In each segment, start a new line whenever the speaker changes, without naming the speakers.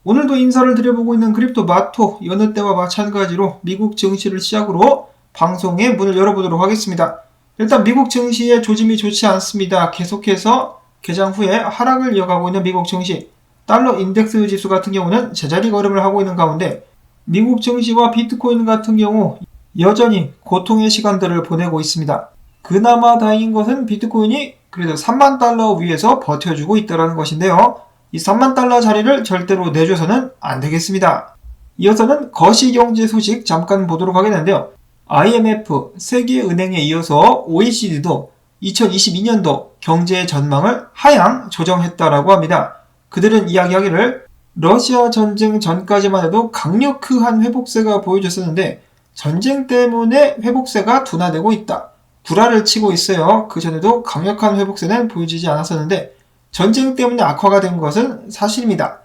오늘도 인사를 드려보고 있는 크립토 마토, 여느 때와 마찬가지로 미국 증시를 시작으로 방송의 문을 열어보도록 하겠습니다. 일단 미국 증시의 조짐이 좋지 않습니다. 계속해서 개장 후에 하락을 이어가고 있는 미국 증시, 달러 인덱스 지수 같은 경우는 제자리 걸음을 하고 있는 가운데 미국 증시와 비트코인 같은 경우 여전히 고통의 시간들을 보내고 있습니다. 그나마 다행인 것은 비트코인이 그래도 3만 달러 위에서 버텨주고 있다는 것인데요. 이 3만 달러 자리를 절대로 내줘서는 안 되겠습니다. 이어서는 거시경제 소식 잠깐 보도록 하겠는데요. IMF, 세계은행에 이어서 OECD도 2022년도 경제 전망을 하향 조정했다라고 합니다. 그들은 이야기하기를 러시아 전쟁 전까지만 해도 강력한 회복세가 보여졌었는데 전쟁 때문에 회복세가 둔화되고 있다. 구라를 치고 있어요. 그 전에도 강력한 회복세는 보여지지 않았었는데 전쟁 때문에 악화가 된 것은 사실입니다.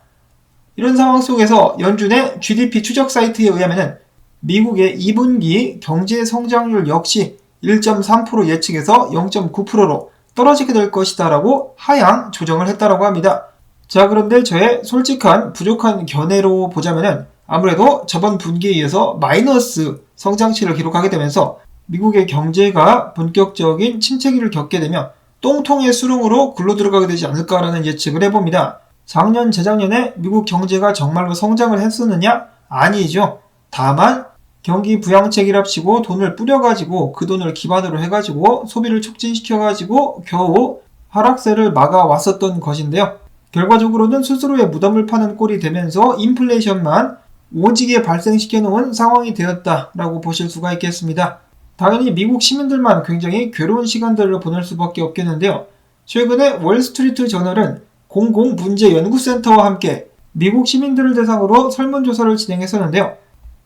이런 상황 속에서 연준의 GDP 추적 사이트에 의하면 미국의 2분기 경제 성장률 역시 1.3% 예측에서 0.9%로 떨어지게 될 것이다 라고 하향 조정을 했다라고 합니다. 자, 그런데 저의 솔직한 부족한 견해로 보자면 아무래도 저번 분기에 이어서 마이너스 성장치를 기록하게 되면서 미국의 경제가 본격적인 침체기를 겪게 되면 똥통의 수렁으로 굴러 들어가게 되지 않을까라는 예측을 해봅니다. 작년, 재작년에 미국 경제가 정말로 성장을 했었느냐? 아니죠. 다만 경기 부양책이랍시고 돈을 뿌려가지고 그 돈을 기반으로 해가지고 소비를 촉진시켜가지고 겨우 하락세를 막아왔었던 것인데요. 결과적으로는 스스로의 무덤을 파는 꼴이 되면서 인플레이션만 오지게 발생시켜놓은 상황이 되었다라고 보실 수가 있겠습니다. 당연히 미국 시민들만 굉장히 괴로운 시간들을 보낼 수밖에 없겠는데요. 최근에 월스트리트 저널은 공공문제연구센터와 함께 미국 시민들을 대상으로 설문조사를 진행했었는데요.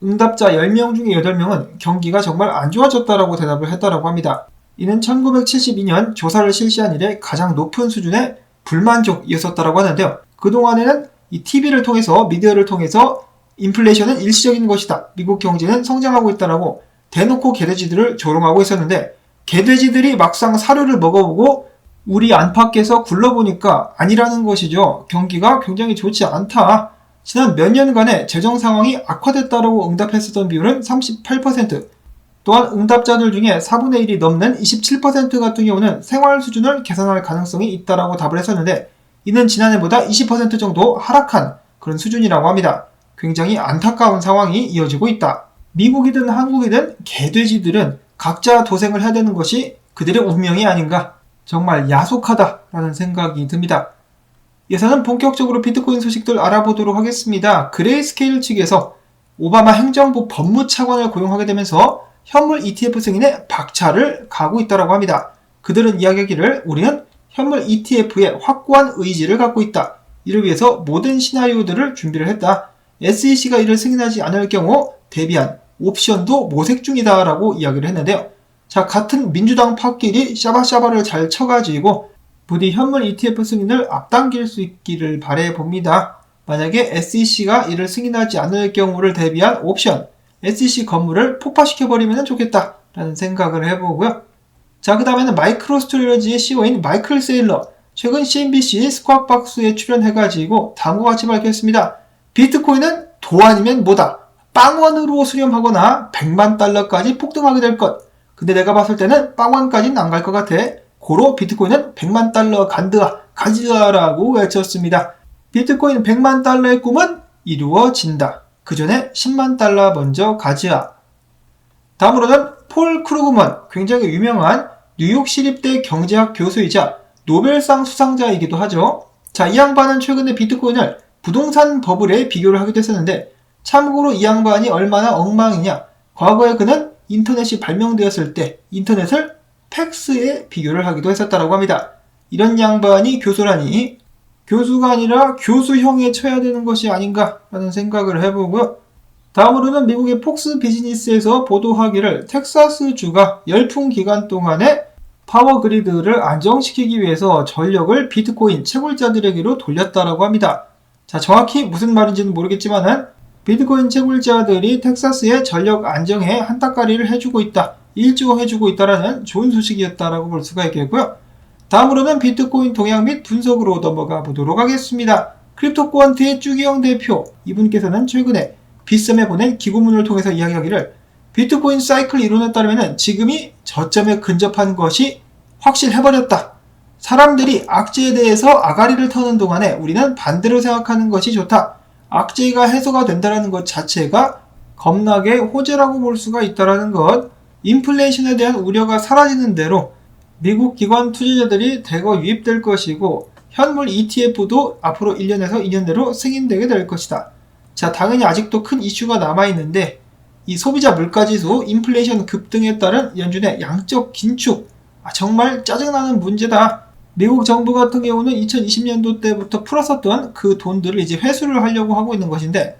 응답자 10명 중에 8명은 경기가 정말 안 좋아졌다라고 대답을 했다라고 합니다. 이는 1972년 조사를 실시한 이래 가장 높은 수준의 불만족이었었다라고 하는데요. 그동안에는 이 TV를 통해서, 미디어를 통해서 인플레이션은 일시적인 것이다. 미국 경제는 성장하고 있다라고 대놓고 개돼지들을 조롱하고 있었는데 개돼지들이 막상 사료를 먹어보고 우리 안팎에서 굴러보니까 아니라는 것이죠. 경기가 굉장히 좋지 않다. 지난 몇 년간의 재정 상황이 악화됐다라고 응답했었던 비율은 38%. 또한 응답자들 중에 4분의 1이 넘는 27% 같은 경우는 생활 수준을 개선할 가능성이 있다라고 답을 했었는데 이는 지난해보다 20% 정도 하락한 그런 수준이라고 합니다. 굉장히 안타까운 상황이 이어지고 있다. 미국이든 한국이든 개돼지들은 각자 도생을 해야 되는 것이 그들의 운명이 아닌가. 정말 야속하다라는 생각이 듭니다. 이어서는 본격적으로 비트코인 소식들 알아보도록 하겠습니다. 그레이스케일 측에서 오바마 행정부 법무차관을 고용하게 되면서 현물 ETF 승인에 박차를 가고 있다고 합니다. 그들은 이야기하기를 우리는 현물 ETF에 확고한 의지를 갖고 있다. 이를 위해서 모든 시나리오들을 준비를 했다. SEC가 이를 승인하지 않을 경우 대비한 옵션도 모색 중이다 라고 이야기를 했는데요. 자, 같은 민주당 파끼리 샤바샤바를 잘 쳐가지고 부디 현물 ETF 승인을 앞당길 수 있기를 바라봅니다. 만약에 SEC가 이를 승인하지 않을 경우를 대비한 옵션, SEC 건물을 폭파시켜버리면 좋겠다 라는 생각을 해보고요. 자, 그 다음에는 마이크로스토리지의 CEO인 마이클 세일러, 최근 CNBC 스쿼트박스에 출연해가지고 다음과 같이 밝혔습니다. 비트코인은 도 아니면 뭐다. 빵원으로 수렴하거나 100만 달러까지 폭등하게 될 것. 근데 내가 봤을 때는 빵원까지는 안 갈 것 같아. 고로 비트코인은 100만 달러 가지라라고 외쳤습니다. 비트코인 100만 달러의 꿈은 이루어진다. 그 전에 10만 달러 먼저 가지라. 다음으로는 폴 크루그먼, 굉장히 유명한 뉴욕 시립대 경제학 교수이자 노벨상 수상자이기도 하죠. 자, 이 양반은 최근에 비트코인을 부동산 버블에 비교를 하기도 했었는데 참고로 이 양반이 얼마나 엉망이냐. 과거에 그는 인터넷이 발명되었을 때 인터넷을 팩스에 비교를 하기도 했었다고 합니다. 이런 양반이 교수라니 교수가 아니라 교수형에 쳐야 되는 것이 아닌가라는 생각을 해보고요. 다음으로는 미국의 폭스 비즈니스에서 보도하기를 텍사스주가 열풍 기간 동안에 파워 그리드를 안정시키기 위해서 전력을 비트코인 채굴자들에게로 돌렸다라고 합니다. 자, 정확히 무슨 말인지는 모르겠지만은 비트코인 채굴자들이 텍사스의 전력 안정에 한따까리를 해주고 있다, 일조해주고 있다라는 좋은 소식이었다라고 볼 수가 있겠고요. 다음으로는 비트코인 동향 및 분석으로 넘어가 보도록 하겠습니다. 크립토코안트의 쭈기영 대표, 이분께서는 최근에 빗썸에 보낸 기고문을 통해서 이야기하기를 비트코인 사이클 이론에 따르면 지금이 저점에 근접한 것이 확실해버렸다. 사람들이 악재에 대해서 아가리를 터는 동안에 우리는 반대로 생각하는 것이 좋다. 악재가 해소가 된다는 것 자체가 겁나게 호재라고 볼 수가 있다는 것. 인플레이션에 대한 우려가 사라지는 대로 미국 기관 투자자들이 대거 유입될 것이고 현물 ETF도 앞으로 1년에서 2년 내로 승인되게 될 것이다. 자, 당연히 아직도 큰 이슈가 남아있는데 이 소비자 물가지수, 인플레이션 급등에 따른 연준의 양적 긴축, 정말 짜증나는 문제다. 미국 정부 같은 경우는 2020년도 때부터 풀었었던 그 돈들을 이제 회수를 하려고 하고 있는 것인데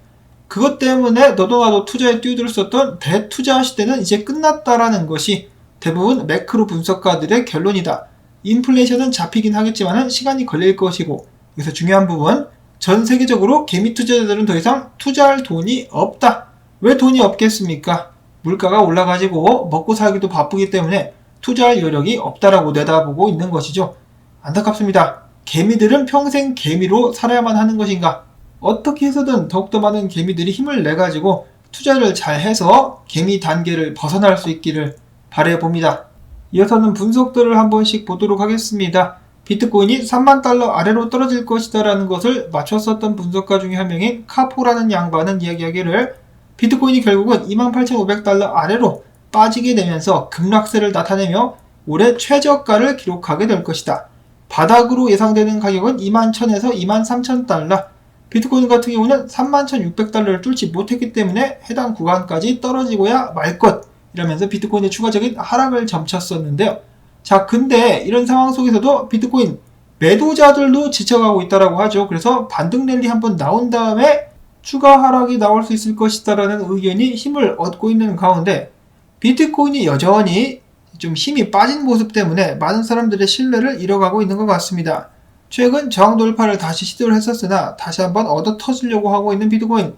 그것 때문에 너도 나도 투자에 뛰어들었었던 대투자 시대는 이제 끝났다라는 것이 대부분 매크로 분석가들의 결론이다. 인플레이션은 잡히긴 하겠지만 시간이 걸릴 것이고 여기서 중요한 부분, 전 세계적으로 개미 투자자들은 더 이상 투자할 돈이 없다. 왜 돈이 없겠습니까? 물가가 올라가지고 먹고 살기도 바쁘기 때문에 투자할 여력이 없다라고 내다보고 있는 것이죠. 안타깝습니다. 개미들은 평생 개미로 살아야만 하는 것인가? 어떻게 해서든 더욱더 많은 개미들이 힘을 내가지고 투자를 잘 해서 개미 단계를 벗어날 수 있기를 바라봅니다. 이어서는 분석들을 한 번씩 보도록 하겠습니다. 비트코인이 3만 달러 아래로 떨어질 것이다 라는 것을 맞췄었던 분석가 중에 한 명인 카포라는 양반은 이야기하기를 비트코인이 결국은 28,500달러 아래로 빠지게 되면서 급락세를 나타내며 올해 최저가를 기록하게 될 것이다. 바닥으로 예상되는 가격은 21,000에서 23,000달러, 비트코인 같은 경우는 31,600달러를 뚫지 못했기 때문에 해당 구간까지 떨어지고야 말 것, 이러면서 비트코인의 추가적인 하락을 점쳤었는데요. 자, 근데 이런 상황 속에서도 비트코인 매도자들도 지쳐가고 있다라고 하죠. 그래서 반등 랠리 한번 나온 다음에 추가 하락이 나올 수 있을 것이다라는 의견이 힘을 얻고 있는 가운데 비트코인이 여전히 좀 힘이 빠진 모습 때문에 많은 사람들의 신뢰를 잃어가고 있는 것 같습니다. 최근 저항 돌파를 다시 시도를 했었으나 다시 한번 얻어 터지려고 하고 있는 비트코인,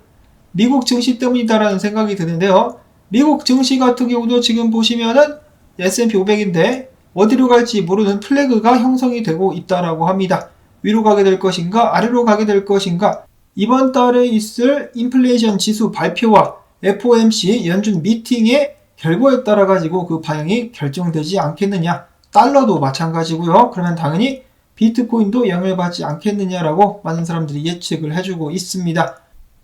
미국 증시 때문이다라는 생각이 드는데요. 미국 증시 같은 경우도 지금 보시면은 S&P 500인데 어디로 갈지 모르는 플래그가 형성이 되고 있다라고 합니다. 위로 가게 될 것인가 아래로 가게 될 것인가, 이번 달에 있을 인플레이션 지수 발표와 FOMC 연준 미팅의 결과에 따라 가지고 그 방향이 결정되지 않겠느냐. 달러도 마찬가지고요. 그러면 당연히 비트코인도 영향을 받지 않겠느냐라고 많은 사람들이 예측을 해주고 있습니다.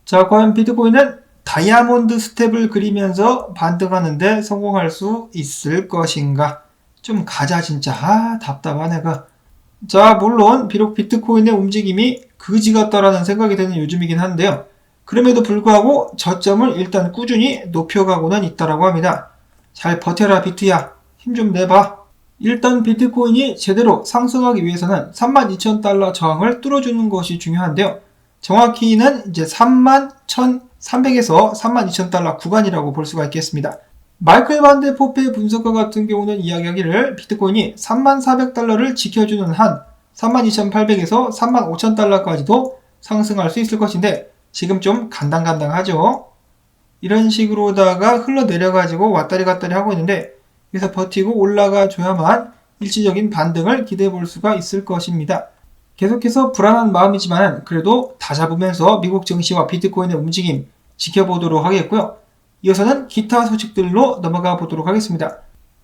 자, 과연 비트코인은 다이아몬드 스텝을 그리면서 반등하는데 성공할 수 있을 것인가? 좀 가자 진짜. 답답하네 그. 자, 물론 비록 비트코인의 움직임이 그지 같다라는 생각이 드는 요즘이긴 한데요. 그럼에도 불구하고 저점을 일단 꾸준히 높여가고는 있다라고 합니다. 잘 버텨라 비트야. 힘 좀 내봐. 일단 비트코인이 제대로 상승하기 위해서는 32,000달러 저항을 뚫어주는 것이 중요한데요. 정확히는 이제 31,300에서 32,000달러 구간이라고 볼 수가 있겠습니다. 마이클 반데 포페 분석가 같은 경우는 이야기하기를 비트코인이 3400달러를 지켜주는 한 32,800에서 35,000달러까지도 상승할 수 있을 것인데 지금 좀 간당간당하죠. 이런 식으로다가 흘러내려가지고 왔다리 갔다리 하고 있는데 여기서 버티고 올라가 줘야만 일시적인 반등을 기대해 볼 수가 있을 것입니다. 계속해서 불안한 마음이지만 그래도 다잡으면서 미국 증시와 비트코인의 움직임 지켜보도록 하겠고요. 이어서는 기타 소식들로 넘어가 보도록 하겠습니다.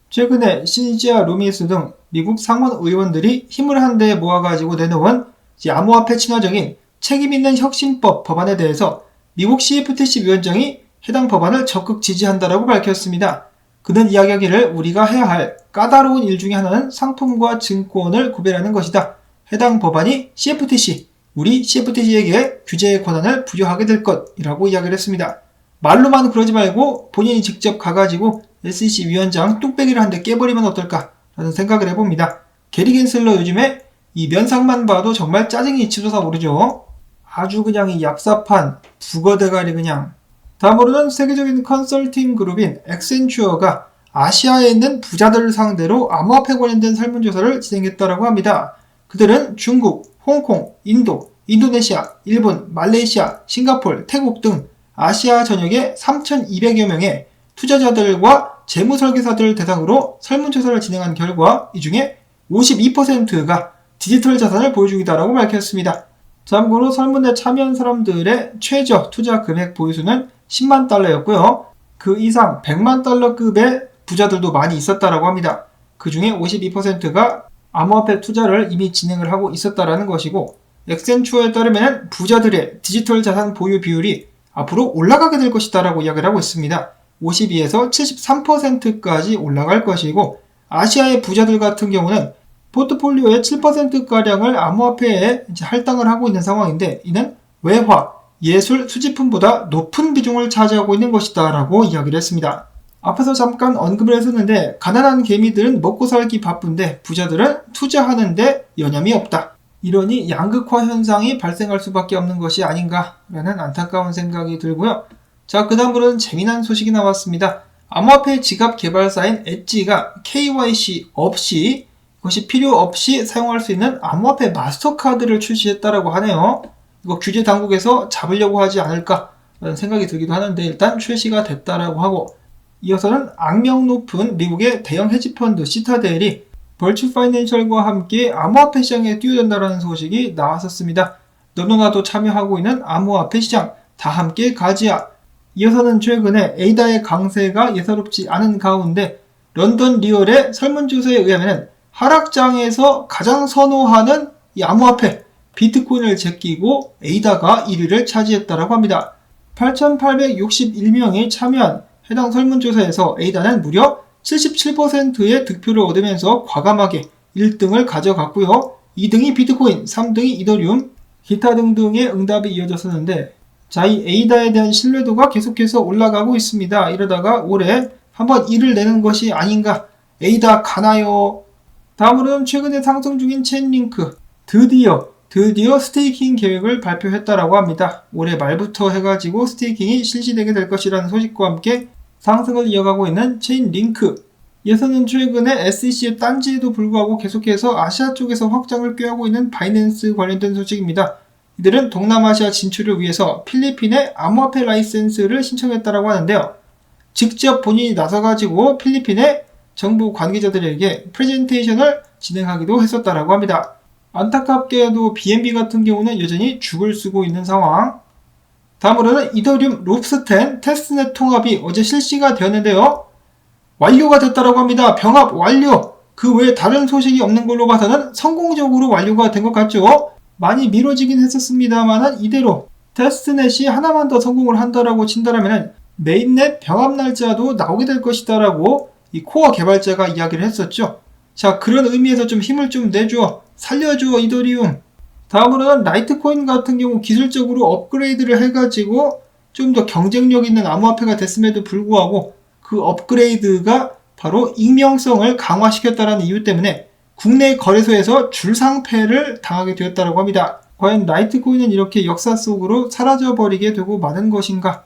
최근에 시니지아 루미스 등 미국 상원 의원들이 힘을 한데 모아가지고 내놓은 암호화폐 친화적인 책임있는 혁신법 법안에 대해서 미국 CFTC 위원장이 해당 법안을 적극 지지한다라고 밝혔습니다. 그는 이야기하기를 우리가 해야 할 까다로운 일 중에 하나는 상품과 증권을 구별하는 것이다. 해당 법안이 CFTC, 우리 CFTC에게 규제의 권한을 부여하게 될 것이라고 이야기를 했습니다. 말로만 그러지 말고 본인이 직접 가가지고 SEC 위원장 뚝배기를 한 대 깨버리면 어떨까 라는 생각을 해봅니다. 게리 겐슬러 요즘에 이 면상만 봐도 정말 짜증이 치솟아 오르죠. 아주 그냥 이 얍삽한 북어대가리 그냥. 다음으로는 세계적인 컨설팅 그룹인 액센추어가 아시아에 있는 부자들을 상대로 암호화폐 관련된 설문조사를 진행했다고 합니다. 그들은 중국, 홍콩, 인도, 인도네시아, 일본, 말레이시아, 싱가포르, 태국 등 아시아 전역의 3,200여 명의 투자자들과 재무설계사들을 대상으로 설문조사를 진행한 결과 이 중에 52%가 디지털 자산을 보여주기다라고 밝혔습니다. 참고로 설문에 참여한 사람들의 최저 투자 금액 보유수는 10만 달러였고요. 그 이상 100만 달러급의 부자들도 많이 있었다라고 합니다. 그 중에 52%가 암호화폐 투자를 이미 진행을 하고 있었다라는 것이고, 엑센추어에 따르면 부자들의 디지털 자산 보유 비율이 앞으로 올라가게 될 것이다라고 이야기를 하고 있습니다. 52에서 73%까지 올라갈 것이고, 아시아의 부자들 같은 경우는 포트폴리오의 7%가량을 암호화폐에 할당을 하고 있는 상황인데, 이는 외화, 예술, 수집품보다 높은 비중을 차지하고 있는 것이다 라고 이야기를 했습니다. 앞에서 잠깐 언급을 했었는데, 가난한 개미들은 먹고 살기 바쁜데 부자들은 투자하는데 여념이 없다. 이러니 양극화 현상이 발생할 수밖에 없는 것이 아닌가라는 안타까운 생각이 들고요. 자, 그 다음으로는 재미난 소식이 나왔습니다. 암호화폐 지갑 개발사인 엣지가 KYC 없이, 이것이 필요 없이 사용할 수 있는 암호화폐 마스터카드를 출시했다라고 하네요. 이거 규제 당국에서 잡으려고 하지 않을까라는 생각이 들기도 하는데, 일단 출시가 됐다라고 하고, 이어서는 악명 높은 미국의 대형 헤지펀드 시타델이 벌추 파이낸셜과 함께 암호화폐 시장에 뛰어든다는 소식이 나왔었습니다. 너도나도 참여하고 있는 암호화폐 시장 다 함께 가지야. 이어서는 최근에 에이다의 강세가 예사롭지 않은 가운데 런던 리얼의 설문조사에 의하면 하락장에서 가장 선호하는 이 암호화폐 비트코인을 제끼고 에이다가 1위를 차지했다고 합니다. 8,861명이 참여한 해당 설문조사에서 에이다는 무려 77%의 득표를 얻으면서 과감하게 1등을 가져갔고요. 2등이 비트코인, 3등이 이더리움, 기타 등등의 응답이 이어졌었는데, 자, 이 에이다에 대한 신뢰도가 계속해서 올라가고 있습니다. 이러다가 올해 한번 1을 내는 것이 아닌가. 에이다 가나요? 다음으로는 최근에 상승 중인 체인링크, 드디어 스테이킹 계획을 발표했다라고 합니다. 올해 말부터 해가지고 스테이킹이 실시되게 될 것이라는 소식과 함께 상승을 이어가고 있는 체인링크. 예서는 최근에 SEC의 딴지에도 불구하고 계속해서 아시아 쪽에서 확장을 꾀하고 있는 바이낸스 관련된 소식입니다. 이들은 동남아시아 진출을 위해서 필리핀에 암호화폐 라이센스를 신청했다라고 하는데요. 직접 본인이 나서가지고 필리핀의 정부 관계자들에게 프레젠테이션을 진행하기도 했었다라고 합니다. 안타깝게도 BNB 같은 경우는 여전히 죽을 쓰고 있는 상황. 다음으로는 이더리움 롭스텐 테스트넷 통합이 어제 실시가 되었는데요. 완료가 됐다라고 합니다. 병합 완료! 그 외에 다른 소식이 없는 걸로 봐서는 성공적으로 완료가 된 것 같죠? 많이 미뤄지긴 했었습니다만 이대로 테스트넷이 하나만 더 성공을 한다라고 친다라면 메인넷 병합 날짜도 나오게 될 것이다라고 이 코어 개발자가 이야기를 했었죠. 자, 그런 의미에서 좀 힘을 좀 내줘. 살려줘, 이더리움. 다음으로는 라이트코인 같은 경우 기술적으로 업그레이드를 해가지고 좀 더 경쟁력 있는 암호화폐가 됐음에도 불구하고 그 업그레이드가 바로 익명성을 강화시켰다는 이유 때문에 국내 거래소에서 줄상패를 당하게 되었다고 합니다. 과연 라이트코인은 이렇게 역사 속으로 사라져버리게 되고 마는 것인가?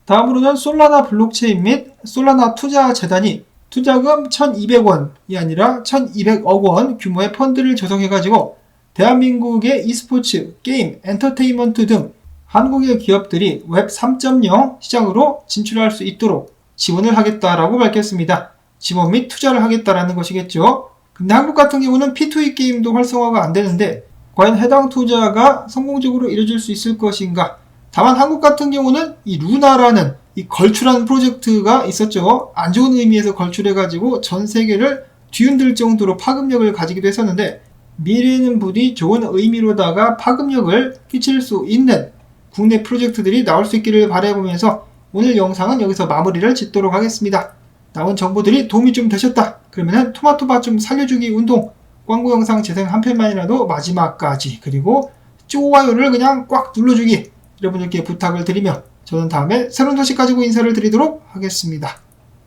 다음으로는 솔라나 블록체인 및 솔라나 투자재단이 투자금 1,200원이 아니라 1,200억 원 규모의 펀드를 조성해가지고 대한민국의 e스포츠, 게임, 엔터테인먼트 등 한국의 기업들이 웹 3.0 시장으로 진출할 수 있도록 지원을 하겠다라고 밝혔습니다. 지원 및 투자를 하겠다라는 것이겠죠. 근데 한국 같은 경우는 P2E 게임도 활성화가 안 되는데 과연 해당 투자가 성공적으로 이루어질 수 있을 것인가? 다만 한국 같은 경우는 이 루나라는 이 걸출한 프로젝트가 있었죠. 안 좋은 의미에서 걸출해가지고 전 세계를 뒤흔들 정도로 파급력을 가지기도 했었는데 미래는 부디 좋은 의미로다가 파급력을 끼칠 수 있는 국내 프로젝트들이 나올 수 있기를 바라보면서 오늘 영상은 여기서 마무리를 짓도록 하겠습니다. 나온 정보들이 도움이 좀 되셨다. 그러면은 토마토밭 좀 살려주기 운동 광고 영상 재생 한 편만이라도 마지막까지 그리고 좋아요를 그냥 꽉 눌러주기 여러분들께 부탁을 드리며 저는 다음에 새로운 소식 가지고 인사를 드리도록 하겠습니다.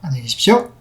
안녕히 계십시오.